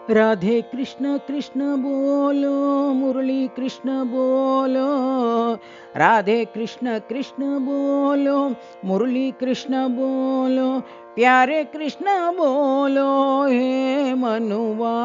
राधे कृष्ण कृष्ण बोलो, मुरली कृष्ण बोलो। राधे कृष्ण कृष्ण बोलो, मुरली कृष्ण बोलो। प्यारे कृष्ण बोलो हे मनुआ,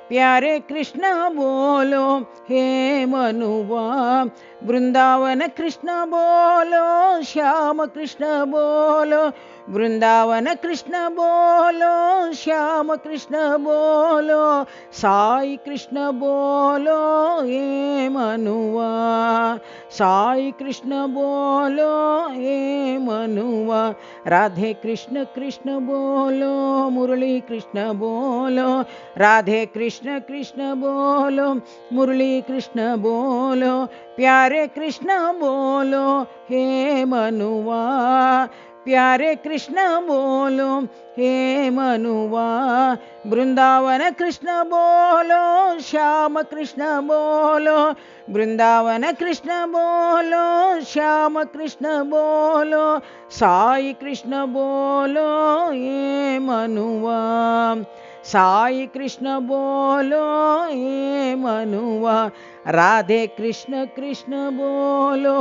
प्यारे कृष्ण बोलो हे मनुआ। वृंदावन कृष्ण बोलो, श्याम कृष्ण बोलो। वृंदावन कृष्ण बोलो, श्याम कृष्ण बोलो। साई कृष्ण बोलो हे मनुआ, साई कृष्ण बोलो हे मनुआ। राधे कृष्ण कृष्ण बोलो, मुरली कृष्ण बोलो। राधे कृष्ण कृष्ण बोलो, मुरली कृष्ण बोलो। प्यारे कृष्ण बोलो हे मनुआ, प्यारे कृष्ण बोलो हे मनुआ। वृंदावन कृष्ण बोलो, श्याम कृष्ण बोलो। वृंदावन कृष्ण बोलो, श्याम कृष्ण बोलो। साई कृष्ण बोलो हे मनुआ, साई कृष्ण बोलो हे मनुआ। राधे कृष्ण कृष्ण बोलो,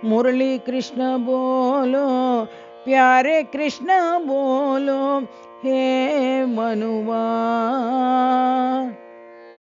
मुरली कृष्ण बोलो। प्यारे कृष्ण बोलो हे मनुआ।